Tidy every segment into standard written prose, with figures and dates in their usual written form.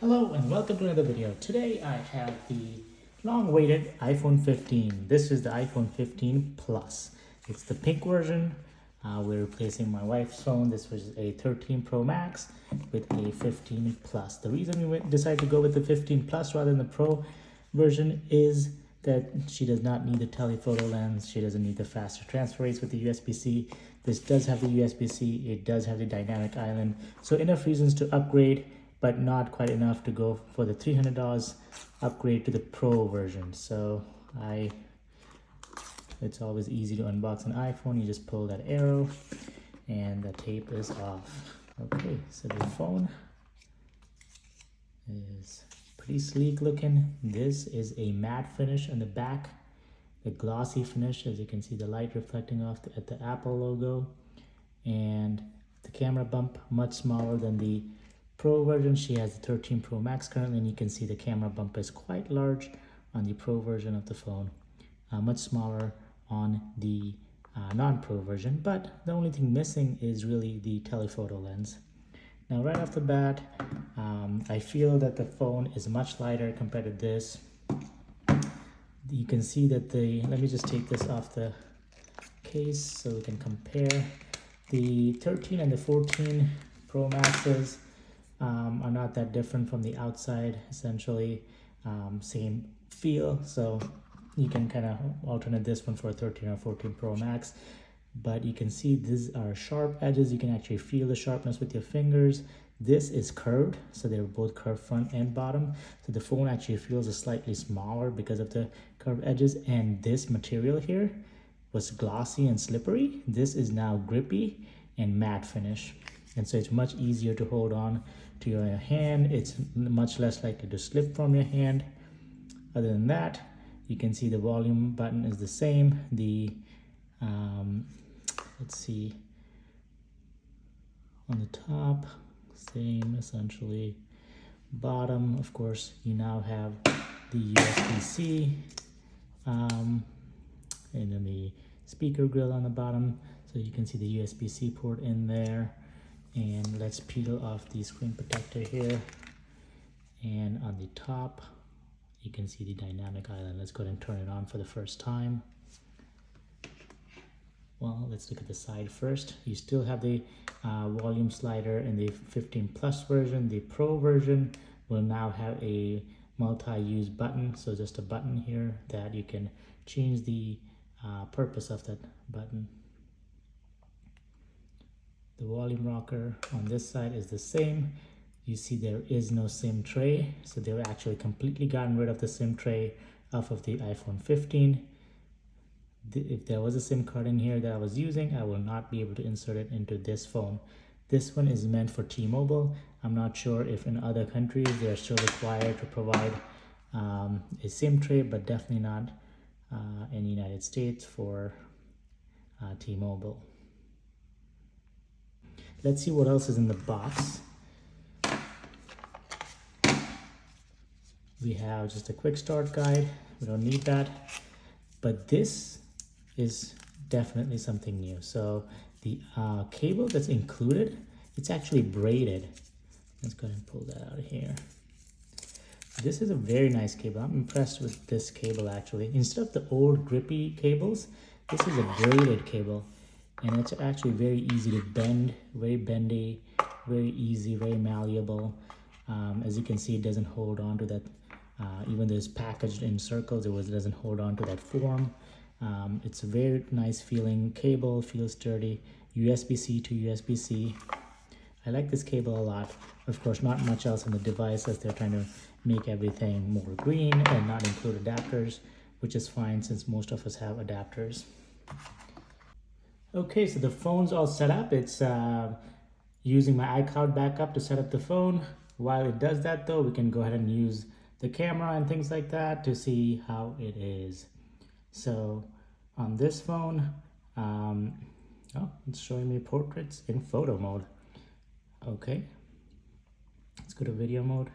Hello and welcome to another video. Today I have the long-awaited iPhone 15. This is the iPhone 15 Plus. It's the pink version. We're replacing my wife's phone. This was a 13 Pro Max with a 15 Plus. The reason we decided to go with the 15 Plus rather than the Pro version is that she does not need the telephoto lens. She doesn't need the faster transfer rates with the USB-C. This does have the USB-C. It does have the dynamic island. So enough reasons to upgrade, but not quite enough to go for the $300 upgrade to the Pro version. So it's always easy to unbox an iPhone. You just pull that arrow and the tape is off. Okay, so the phone is pretty sleek looking. This is a matte finish on the back, the glossy finish, as you can see the light reflecting off at the Apple logo, and the camera bump much smaller than the Pro version. She has the 13 Pro Max currently, and you can see the camera bump is quite large on the Pro version of the phone, much smaller on the non-Pro version, but the only thing missing is really the telephoto lens. Now right off the bat, I feel that the phone is much lighter compared to this. You can see that let me just take this off the case so we can compare. The 13 and the 14 Pro Maxes are not that different from the outside, essentially same feel, so you can kind of alternate this one for a 13 or 14 Pro Max. But you can see these are sharp edges. You can actually feel the sharpness with your fingers. This is curved, so they're both curved front and bottom, so the phone actually feels slightly smaller because of the curved edges. And this material here was glossy and slippery. This is now grippy and matte finish, and so it's much easier to hold on to your hand. It's much less likely to slip from your hand. Other than that, you can see the volume button is the same. The let's see, on the top, same essentially. Bottom, of course, you now have the USB-C, and then the speaker grill on the bottom, so you can see the USB-C port in there. And let's peel off the screen protector here, and on the top you can see the dynamic island. Let's go ahead and turn it on for the first time. Well, let's look at the side first. You still have the volume slider in the 15 Plus version. The Pro version will now have a multi-use button, so just a button here that you can change the purpose of that button. The volume rocker on this side is the same. You see there is no SIM tray, so they've actually completely gotten rid of the SIM tray off of the iPhone 15. If there was a SIM card in here that I was using, I will not be able to insert it into this phone. This one is meant for T-Mobile. I'm not sure if in other countries they're still required to provide a SIM tray, but definitely not in the United States for T-Mobile. Let's see what else is in the box. We have just a quick start guide. We don't need that, but this is definitely something new. So the cable that's included, it's actually braided. Let's go ahead and pull that out of here. This is a very nice cable. I'm impressed with this cable actually. Instead of the old grippy cables, this is a braided cable, and it's actually very easy to bend, very bendy, very easy, very malleable. As you can see, it doesn't hold on to that, even though it's packaged in circles, it doesn't hold on to that form. It's a very nice feeling cable, feels sturdy. USB-C to USB-C. I like this cable a lot. Of course, not much else on the device, as they're trying to make everything more green and not include adapters, which is fine since most of us have adapters. Okay, so the phone's all set up. It's using my iCloud backup to set up the phone. While it does that though, we can go ahead and use the camera and things like that to see how it is. So on this phone, it's showing me portraits in photo mode. Okay, let's go to video mode.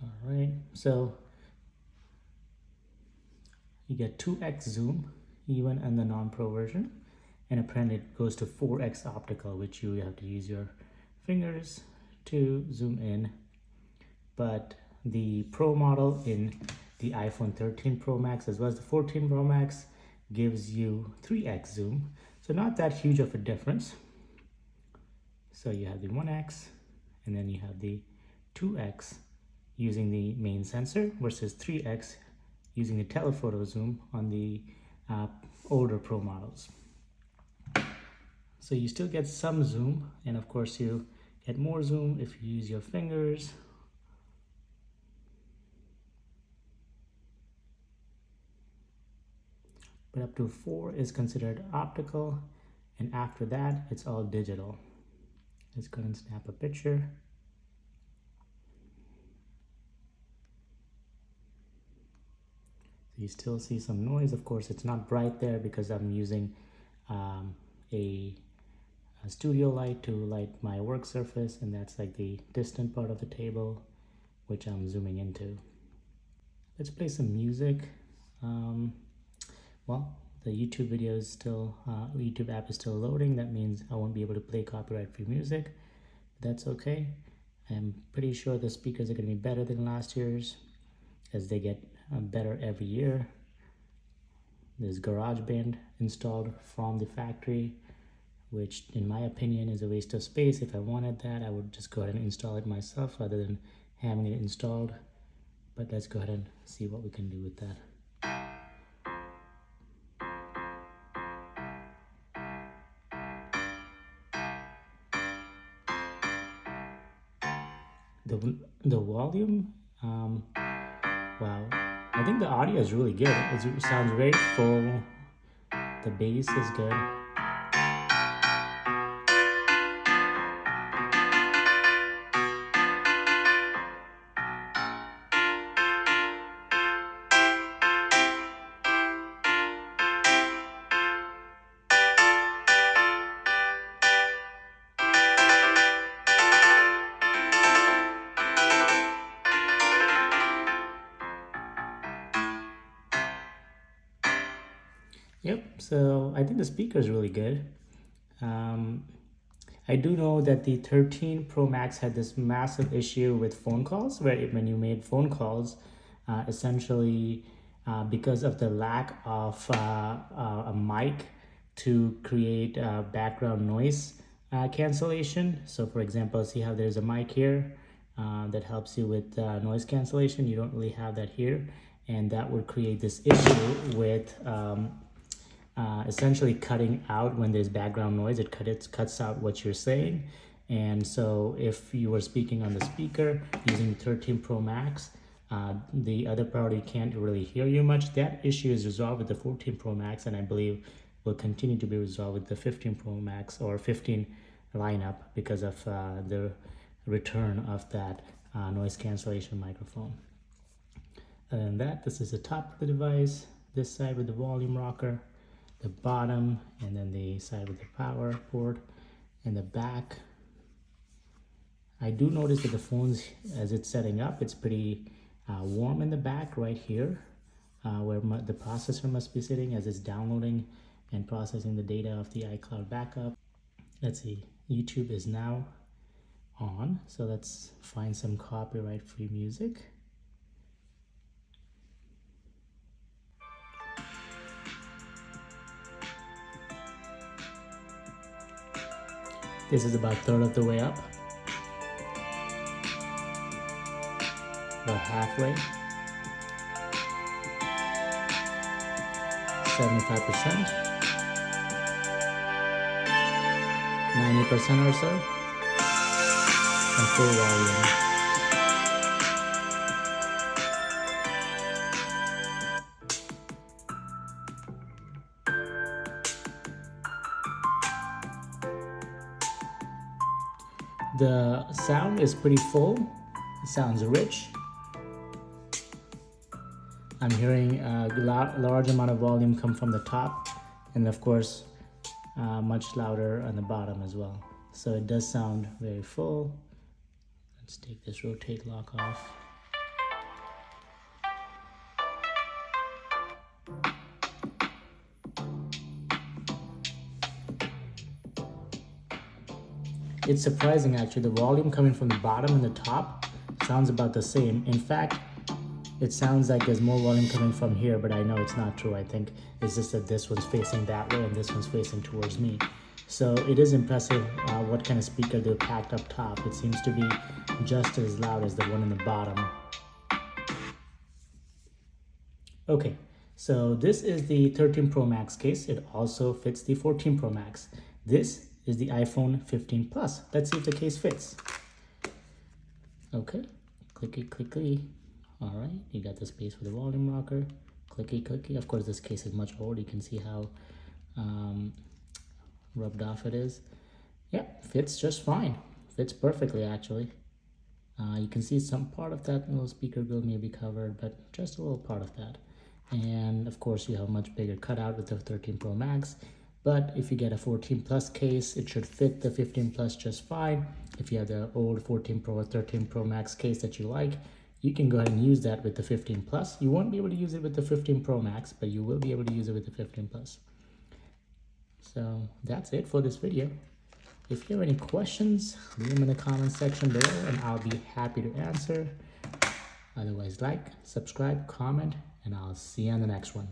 All right, so you get 2x zoom even in the non-Pro version, and apparently it goes to 4x optical, which you have to use your fingers to zoom in but the Pro model in the iPhone 13 Pro Max as well as the 14 Pro Max gives you 3x zoom. So not that huge of a difference. So you have the 1x and then you have the 2x using the main sensor versus 3x using the telephoto zoom on the older Pro models. So you still get some zoom, and of course you get more zoom if you use your fingers. But up to 4 is considered optical, and after that it's all digital. Let's go ahead and snap a picture. So you still see some noise. Of course it's not bright there because I'm using a studio light to light my work surface, and that's like the distant part of the table which I'm zooming into. Let's play some music. Well, the YouTube video is still, YouTube app is still loading. That means I won't be able to play copyright-free music. That's okay. I'm pretty sure the speakers are going to be better than last year's as they get better every year. There's GarageBand installed from the factory, which in my opinion is a waste of space. If I wanted that, I would just go ahead and install it myself rather than having it installed. But let's go ahead and see what we can do with that. The volume, wow, I think the audio is really good. It sounds very full. The bass is good. Yep, so I think the speaker is really good. I do know that the 13 Pro Max had this massive issue with phone calls, where when you made phone calls, essentially because of the lack of a mic to create background noise cancellation. So for example, see how there's a mic here that helps you with noise cancellation. You don't really have that here, and that would create this issue with essentially cutting out when there's background noise. It cuts out what you're saying. And so if you were speaking on the speaker using 13 Pro Max, the other party can't really hear you much. That issue is resolved with the 14 Pro Max, and I believe will continue to be resolved with the 15 Pro Max or 15 lineup because of the return of that noise cancellation microphone. Other than that, this is the top of the device, this side with the volume rocker, the bottom, and then the side with the power port, and the back. I do notice that the phones, as it's setting up, it's pretty warm in the back right here, where the processor must be sitting as it's downloading and processing the data of the iCloud backup. Let's see, YouTube is now on, so let's find some copyright-free music. This is about a third of the way up. About halfway. 75%. 90% or so. And full volume. The sound is pretty full. It sounds rich. I'm hearing a large amount of volume come from the top, and of course much louder on the bottom as well. So it does sound very full. Let's take this rotate lock off. It's surprising actually, the volume coming from the bottom and the top sounds about the same. In fact, it sounds like there's more volume coming from here, but I know it's not true. I think it's just that this one's facing that way and this one's facing towards me. So it is impressive what kind of speaker they packed up top. It seems to be just as loud as the one in the bottom. Okay, so this is the 13 Pro Max case. It also fits the 14 Pro Max. This is the iPhone 15 Plus. Let's see if the case fits. Okay, clicky, clicky. All right, you got the space for the volume rocker. Clicky, clicky. Of course, this case is much older. You can see how rubbed off it is. Yeah, fits just fine. Fits perfectly, actually. You can see some part of that little speaker grill may be covered, but just a little part of that. And of course, you have a much bigger cutout with the 13 Pro Max. But if you get a 14 Plus case, it should fit the 15 Plus just fine. If you have the old 14 Pro or 13 Pro Max case that you like, you can go ahead and use that with the 15 Plus. You won't be able to use it with the 15 Pro Max, but you will be able to use it with the 15 Plus. So that's it for this video. If you have any questions, leave them in the comment section below and I'll be happy to answer. Otherwise, like, subscribe, comment, and I'll see you on the next one.